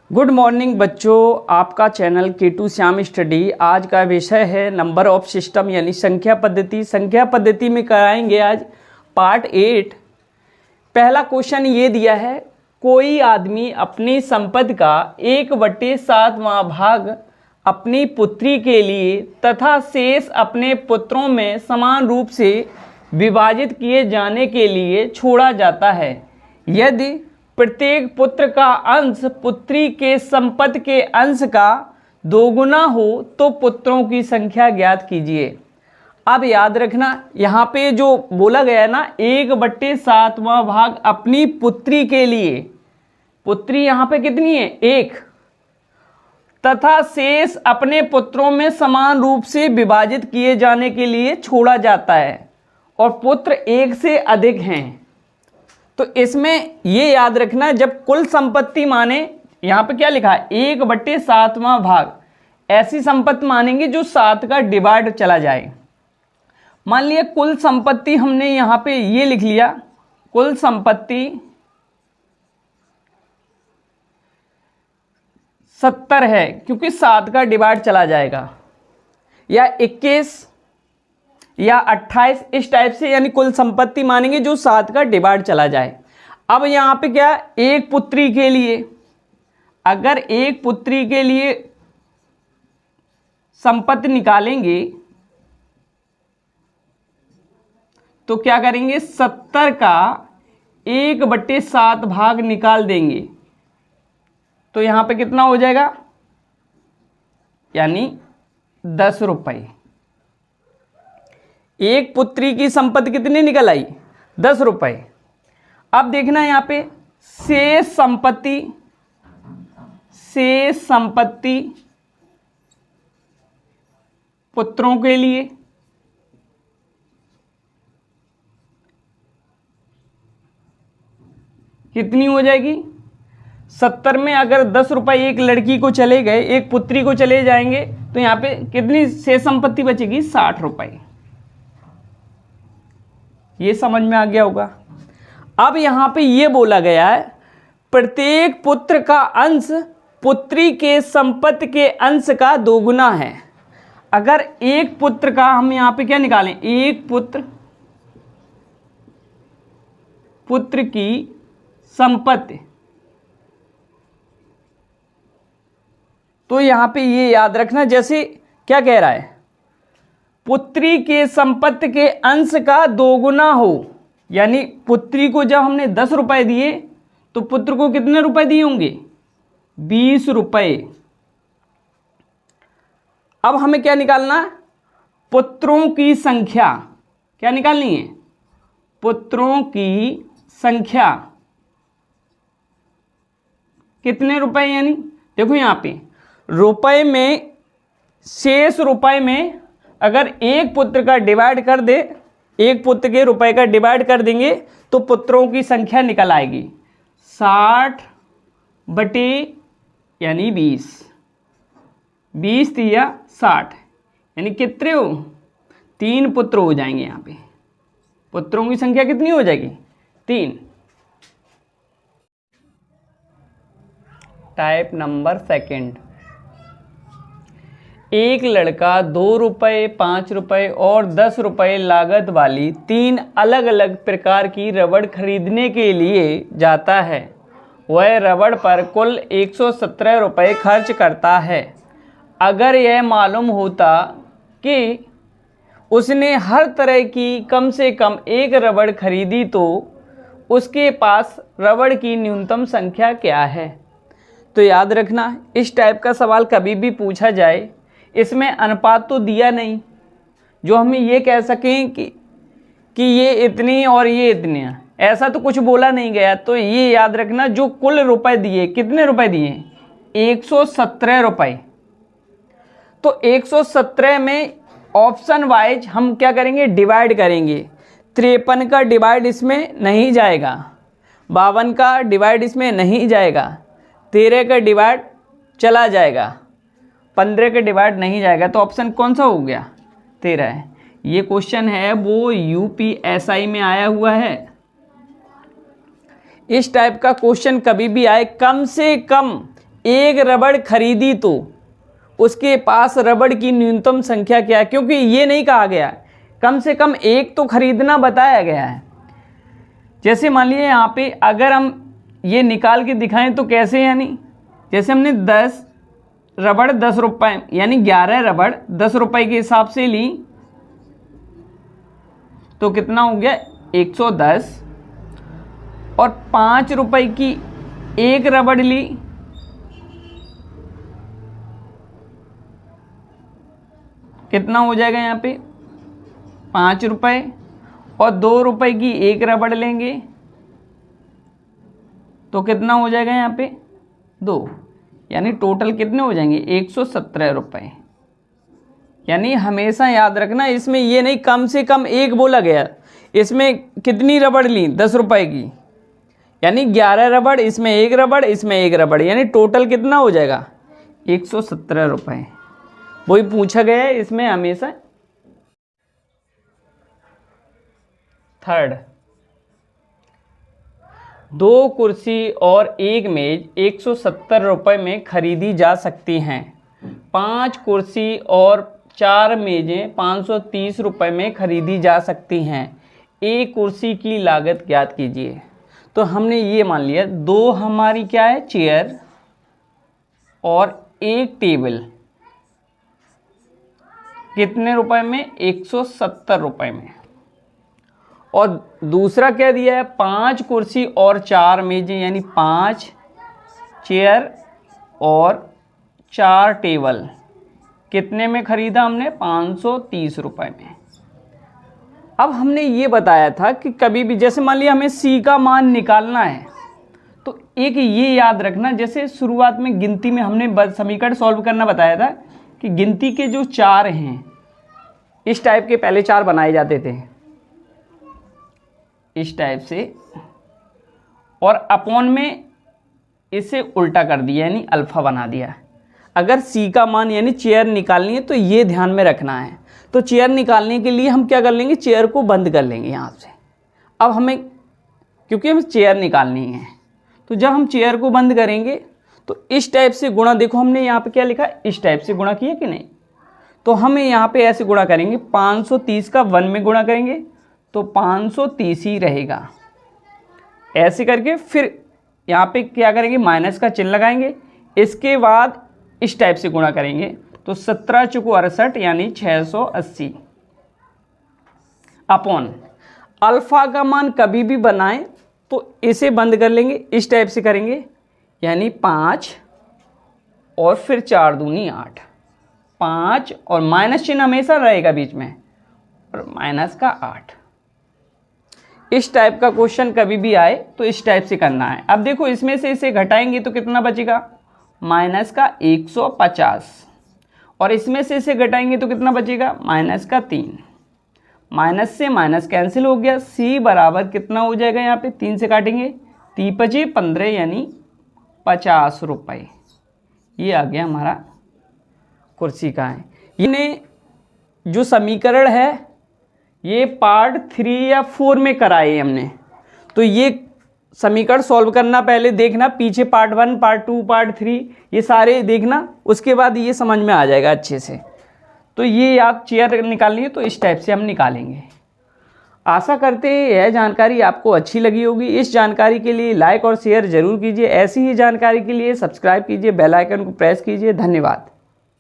Good morning बच्चों, आपका channel K2 Shyam study. आज का विषय है नंबर ऑफ सिस्टम यानी संख्या पद्धति। संख्या पद्धति में कराएंगे आज पार्ट 8। पहला क्वेश्चन ये दिया है, कोई आदमी अपनी संपत्ति का 1/7वां भाग अपनी पुत्री के लिए तथा शेष अपने पुत्रों में समान रूप से विभाजित किए जाने के लिए छोड़ा जाता है। यदि प्रत्येक पुत्र का अंश पुत्री के संपत्ति के अंश का दोगुना हो तो पुत्रों की संख्या ज्ञात कीजिए। अब याद रखना, यहाँ पे जो बोला गया है ना, 1/7वां भाग अपनी पुत्री के लिए, पुत्री यहाँ पे कितनी है? 1, तथा शेष अपने पुत्रों में समान रूप से विभाजित किए जाने के लिए छोड़ा जाता है और पुत्र 1 से अधिक हैं। तो इसमें ये याद रखना, जब कुल संपत्ति माने, यहाँ पे क्या लिखा है? 1/7वां भाग, ऐसी संपत्ति मानेंगे जो 7 का डिवाइड चला जाए। मान लिया कुल संपत्ति हमने यहाँ पे ये लिख लिया, कुल संपत्ति 70 है क्योंकि 7 का डिवाइड चला जाएगा, या 21 या 28 इस टाइप से, यानी कुल संपत्ति मानेंगे जो 7 का डिवाइड चला जाए। अब यहाँ पे क्या, एक पुत्री के लिए, अगर एक पुत्री के लिए संपत्ति निकालेंगे तो क्या करेंगे? 70 का 1/7 भाग निकाल देंगे तो यहाँ पे कितना हो जाएगा? यानी 10 रुपये। एक पुत्री की संपत्ति कितनी निकल आई? 10 रुपये। अब देखना यहाँ पे शेष संपत्ति पुत्रों के लिए कितनी हो जाएगी? 70 में अगर 10 रुपये एक लड़की को चले गए, एक पुत्री को चले जाएंगे तो यहाँ पे कितनी शेष संपत्ति बचेगी? 60 रुपये। ये समझ में आ गया होगा। अब यहाँ पे ये बोला गया है, प्रत्येक पुत्र का अंश पुत्री के संपत्ति के अंश का दोगुना है। अगर एक पुत्र का हम यहाँ पे क्या निकालें? एक पुत्र की संपत्ति, तो यहाँ पे ये याद रखना, जैसे क्या कह रहा है? पुत्री के संपत्ति के अंश का दोगुना हो, यानी पुत्री को जब हमने 10 रुपए दिए तो पुत्र को कितने रुपए दिए होंगे? 20 रुपए। अब हमें क्या निकालना? पुत्रों की संख्या। क्या निकालनी है? पुत्रों की संख्या कितने रुपए, यानी देखो यहाँ पे रुपए में, शेष रुपए में अगर एक पुत्र का डिवाइड कर दे, एक पुत्र के रुपए का डिवाइड कर देंगे तो पुत्रों की संख्या निकल आएगी 60 बटे यानी 20। 20 दिया 60, यानी कितने हो? 3 पुत्र हो जाएंगे। यहाँ पे पुत्रों की संख्या कितनी हो जाएगी? 3। टाइप नंबर सेकंड, एक लड़का 2 रुपये, 5 रुपये और 10 रुपये लागत वाली 3 अलग अलग प्रकार की रबड़ खरीदने के लिए जाता है। वह रबड़ पर कुल 117 रुपये खर्च करता है। अगर यह मालूम होता कि उसने हर तरह की कम से कम एक रबड़ खरीदी तो उसके पास रबड़ की न्यूनतम संख्या क्या है? तो याद रखना, इस टाइप का सवाल कभी भी पूछा जाए, इसमें अनुपात तो दिया नहीं जो हम ये कह सकें कि ये इतनी और ये इतनी, ऐसा तो कुछ बोला नहीं गया। तो ये याद रखना, जो कुल रुपए दिए, कितने रुपए दिए? 117 रुपये। तो 117 में ऑप्शन वाइज हम क्या करेंगे? डिवाइड करेंगे। 53 का डिवाइड इसमें नहीं जाएगा, 52 का डिवाइड इसमें नहीं जाएगा, 13 का डिवाइड चला जाएगा, 15 का डिवाइड नहीं जाएगा। तो ऑप्शन कौन सा हो गया? 13 है। ये क्वेश्चन है वो यूपीएसआई में आया हुआ है। इस टाइप का क्वेश्चन कभी भी आए, कम से कम एक रबड़ खरीदी तो उसके पास रबड़ की न्यूनतम संख्या क्या है, क्योंकि ये नहीं कहा गया है, कम से कम एक तो खरीदना बताया गया है। जैसे मान लीजिए यहाँ पे अगर हम ये निकाल के दिखाएं तो कैसे, यानी जैसे हमने 10 रबड़ 10 रुपये यानी 11 रबड़ 10 रुपये के हिसाब से ली तो कितना हो गया 110, और 5 रुपये की एक रबड़ ली कितना हो जाएगा यहाँ पे 5 रुपये, और 2 रुपये की एक रबड़ लेंगे तो कितना हो जाएगा यहाँ पे 2, यानी टोटल कितने हो जाएंगे 117 रुपये। यानी हमेशा याद रखना, इसमें ये नहीं कम से कम एक बोला गया, इसमें कितनी रबड़ ली 10 रुपये की, यानी 11 रबड़, इसमें एक रबड़, इसमें एक रबड़, यानी टोटल कितना हो जाएगा 117 रुपये। वही पूछा गया है इसमें हमेशा। थर्ड, 2 कुर्सी और एक मेज 170 रुपये में खरीदी जा सकती हैं। 5 कुर्सी और 4 मेजें 530 रुपये में खरीदी जा सकती हैं। एक कुर्सी की लागत ज्ञात कीजिए। तो हमने ये मान लिया 2 हमारी क्या है चेयर और एक टेबल, कितने रुपए में 170 रुपये में। और दूसरा क्या दिया है 5 कुर्सी और 4 मेजें, यानी 5 चेयर और 4 टेबल, कितने में खरीदा हमने 530 रुपये में। अब हमने ये बताया था कि कभी भी जैसे मान लिया हमें सी का मान निकालना है तो एक ये याद रखना, जैसे शुरुआत में गिनती में हमने समीकरण सॉल्व करना बताया था कि गिनती के जो 4 हैं इस टाइप के पहले 4 बनाए जाते थे, इस टाइप से, और अपॉन में इसे उल्टा कर दिया यानी अल्फा बना दिया। अगर सी का मान यानी चेयर निकालनी है तो ये ध्यान में रखना है। तो चेयर निकालने के लिए हम क्या कर लेंगे, चेयर को बंद कर लेंगे यहाँ से। अब हमें क्योंकि हमें चेयर निकालनी है तो जब हम चेयर को बंद करेंगे तो इस टाइप से गुणा, देखो हमने यहाँ पे क्या लिखा, इस टाइप से गुणा किया कि नहीं, तो हमें यहाँ पे ऐसे गुणा करेंगे 530 का 1 में गुणा करेंगे तो 530 ही रहेगा। ऐसे करके फिर यहाँ पे क्या करेंगे माइनस का चिन्ह लगाएंगे, इसके बाद इस टाइप से गुणा करेंगे तो 17 चुको 68 यानी 680 अपॉन अल्फा का मान कभी भी बनाएं तो इसे बंद कर लेंगे, इस टाइप से करेंगे यानी 5 और फिर 4 दूनी 8, 5 और माइनस चिन्ह हमेशा रहेगा बीच में और माइनस का 8। इस टाइप का क्वेश्चन कभी भी आए तो इस टाइप से करना है। अब देखो इसमें से इसे घटाएंगे तो कितना बचेगा माइनस का 150, और इसमें से इसे घटाएंगे तो कितना बचेगा माइनस का 3। माइनस से माइनस कैंसिल हो गया, सी बराबर कितना हो जाएगा, यहाँ पे 3 से काटेंगे 3 पचे 15 यानी 50 रुपये। ये आ गया हमारा कुर्सी का है। ये जो समीकरण है ये पार्ट 3 या 4 में कराए हमने, तो ये समीकरण सॉल्व करना पहले देखना, पीछे पार्ट 1 पार्ट 2 पार्ट 3 ये सारे देखना, उसके बाद ये समझ में आ जाएगा अच्छे से। तो ये आप चेयर निकालनी है तो इस टाइप से हम निकालेंगे। आशा करते हैं यह जानकारी आपको अच्छी लगी होगी। इस जानकारी के लिए लाइक और शेयर जरूर कीजिए। ऐसी ही जानकारी के लिए सब्सक्राइब कीजिए, बेल आइकन को प्रेस कीजिए। धन्यवाद।